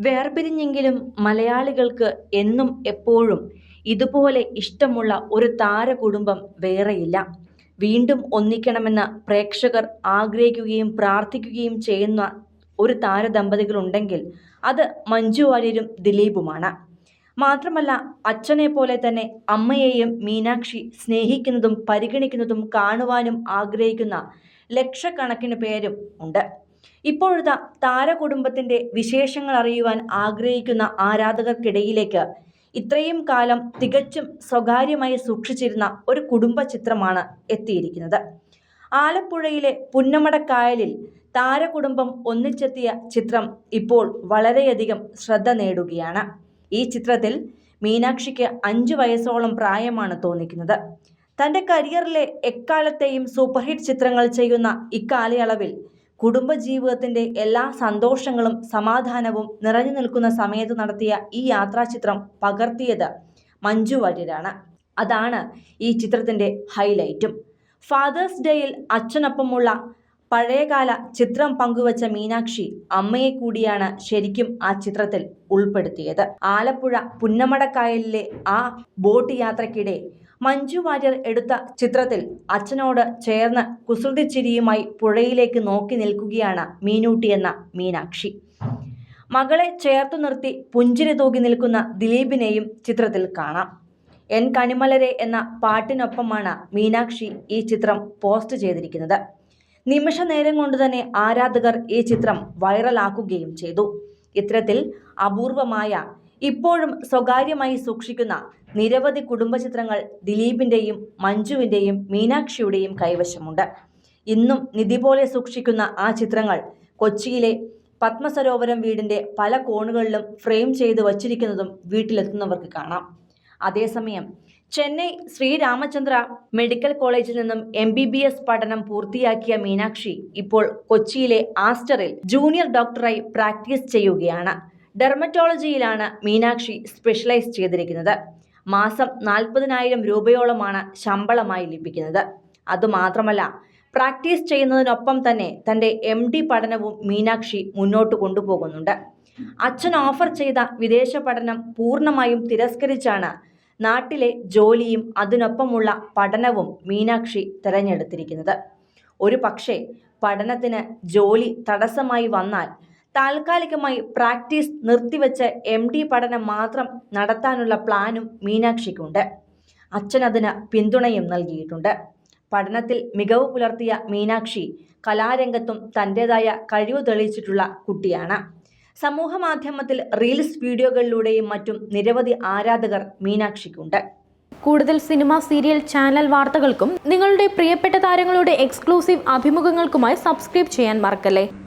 വേർപിരിഞ്ഞെങ്കിലും മലയാളികൾക്ക് എന്നും എപ്പോഴും ഇതുപോലെ ഇഷ്ടമുള്ള ഒരു താരകുടുംബം വേറെയില്ല. വീണ്ടും ഒന്നിക്കണമെന്ന് പ്രേക്ഷകർ ആഗ്രഹിക്കുകയും പ്രാർത്ഥിക്കുകയും ചെയ്യുന്ന ഒരു താരദമ്പതികളുണ്ടെങ്കിൽ അത് മഞ്ജു വാര്യരും ദിലീപുമാണ്. മാത്രമല്ല, അച്ഛനെ പോലെ തന്നെ അമ്മയെയും മീനാക്ഷി സ്നേഹിക്കുന്നതും പരിഗണിക്കുന്നതും കാണുവാനും ആഗ്രഹിക്കുന്ന ലക്ഷക്കണക്കിന് പേരും ഉണ്ട്. ഇപ്പോഴത്തെ താരകുടുംബത്തിന്റെ വിശേഷങ്ങൾ അറിയുവാൻ ആഗ്രഹിക്കുന്ന ആരാധകർക്കിടയിലേക്ക് ഇത്രയും കാലം തികച്ചും സ്വകാര്യമായി സൂക്ഷിച്ചിരുന്ന ഒരു കുടുംബ ചിത്രമാണ് എത്തിയിരിക്കുന്നത്. ആലപ്പുഴയിലെ പുന്നമടക്കായലിൽ താരകുടുംബം ഒന്നിച്ചെത്തിയ ചിത്രം ഇപ്പോൾ വളരെയധികം ശ്രദ്ധ നേടുകയാണ്. ഈ ചിത്രത്തിൽ മീനാക്ഷിക്ക് 5 വയസ്സോളം പ്രായമാണ് തോന്നിക്കുന്നത്. തൻ്റെ കരിയറിലെ എക്കാലത്തെയും സൂപ്പർഹിറ്റ് ചിത്രങ്ങൾ ചെയ്യുന്ന ഇക്കാലയളവിൽ കുടുംബജീവിതത്തിൻ്റെ എല്ലാ സന്തോഷങ്ങളും സമാധാനവും നിറഞ്ഞു നിൽക്കുന്ന സമയത്ത് നടത്തിയ ഈ യാത്രാചിത്രം പകർത്തിയത് മഞ്ജു വാര്യരാണ്. അതാണ് ഈ ചിത്രത്തിൻ്റെ ഹൈലൈറ്റും. ഫാദേഴ്സ് ഡേയിൽ അച്ഛനൊപ്പമുള്ള പഴയകാല ചിത്രം പങ്കുവച്ച മീനാക്ഷി അമ്മയെ കൂടിയാണ് ശരിക്കും ആ ചിത്രത്തിൽ ഉൾപ്പെടുത്തിയത്. ആലപ്പുഴ പുന്നമടക്കായലിലെ ആ ബോട്ട് യാത്രയ്ക്കിടെ മഞ്ജു വാര്യർ എടുത്ത ചിത്രത്തിൽ അച്ഛനോട് ചേർന്ന് കുസൃതിച്ചിരിയുമായി പുഴയിലേക്ക് നോക്കി നിൽക്കുകയാണ് മീനൂട്ടി എന്ന മീനാക്ഷി. മകളെ ചേർത്തു നിർത്തി പുഞ്ചിരി തൂകി നിൽക്കുന്ന ദിലീപിനെയും ചിത്രത്തിൽ കാണാം. എൻ കണിമലരെ എന്ന പാട്ടിനൊപ്പമാണ് മീനാക്ഷി ഈ ചിത്രം പോസ്റ്റ് ചെയ്തിരിക്കുന്നത്. നിമിഷ നേരം കൊണ്ട് തന്നെ ആരാധകർ ഈ ചിത്രം വൈറലാക്കുകയും ചെയ്തു. ഇത്തരത്തിൽ അപൂർവമായ, ഇപ്പോഴും സ്വകാര്യമായി സൂക്ഷിക്കുന്ന നിരവധി കുടുംബചിത്രങ്ങൾ ദിലീപിൻ്റെയും മഞ്ജുവിൻ്റെയും മീനാക്ഷിയുടെയും കൈവശമുണ്ട്. ഇന്നും നിധി പോലെ സൂക്ഷിക്കുന്ന ആ ചിത്രങ്ങൾ കൊച്ചിയിലെ പത്മസരോവരം വീടിൻ്റെ പല കോണുകളിലും ഫ്രെയിം ചെയ്ത് വച്ചിരിക്കുന്നതും വീട്ടിലെത്തുന്നവർക്ക് കാണാം. അതേസമയം ചെന്നൈ ശ്രീരാമചന്ദ്ര മെഡിക്കൽ കോളേജിൽ നിന്നും MBBS പഠനം പൂർത്തിയാക്കിയ മീനാക്ഷി ഇപ്പോൾ കൊച്ചിയിലെ ആസ്റ്ററിൽ ജൂനിയർ ഡോക്ടറായി പ്രാക്ടീസ് ചെയ്യുകയാണ്. ഡെർമറ്റോളജിയിലാണ് മീനാക്ഷി സ്പെഷ്യലൈസ് ചെയ്തിരിക്കുന്നത്. മാസം 40,000 രൂപയോളമാണ് ശമ്പളമായി ലഭിക്കുന്നത്. അതുമാത്രമല്ല, പ്രാക്ടീസ് ചെയ്യുന്നതിനൊപ്പം തന്നെ തൻ്റെ MD പഠനവും മീനാക്ഷി മുന്നോട്ട് കൊണ്ടുപോകുന്നുണ്ട്. അച്ഛൻ ഓഫർ ചെയ്ത വിദേശ പഠനം പൂർണ്ണമായും തിരസ്കരിച്ചാണ് നാട്ടിലെ ജോലിയും അതിനൊപ്പമുള്ള പഠനവും മീനാക്ഷി തിരഞ്ഞെടുത്തിരിക്കുന്നത്. ഒരു പക്ഷേ പഠനത്തിന് ജോലി തടസ്സമായി വന്നാൽ താൽക്കാലികമായി പ്രാക്ടീസ് നിർത്തിവെച്ച് MD പഠനം മാത്രം നടത്താനുള്ള പ്ലാനും മീനാക്ഷിക്കുണ്ട്. അച്ഛൻ അതിന് പിന്തുണയും നൽകിയിട്ടുണ്ട്. പഠനത്തിൽ മികവ് പുലർത്തിയ മീനാക്ഷി കലാരംഗത്തും തൻ്റെതായ കഴിവ് തെളിയിച്ചിട്ടുള്ള കുട്ടിയാണ്. സമൂഹ മാധ്യമത്തിൽ റീൽസ് വീഡിയോകളിലൂടെയും മറ്റും നിരവധി ആരാധകർ മീനാക്ഷിക്കുണ്ട്. കൂടുതൽ സിനിമ, സീരിയൽ, ചാനൽ വാർത്തകൾക്കും നിങ്ങളുടെ പ്രിയപ്പെട്ട താരങ്ങളുടെ എക്സ്ക്ലൂസീവ് അഭിമുഖങ്ങൾക്കുമായി സബ്സ്ക്രൈബ് ചെയ്യാൻ മറക്കല്ലേ.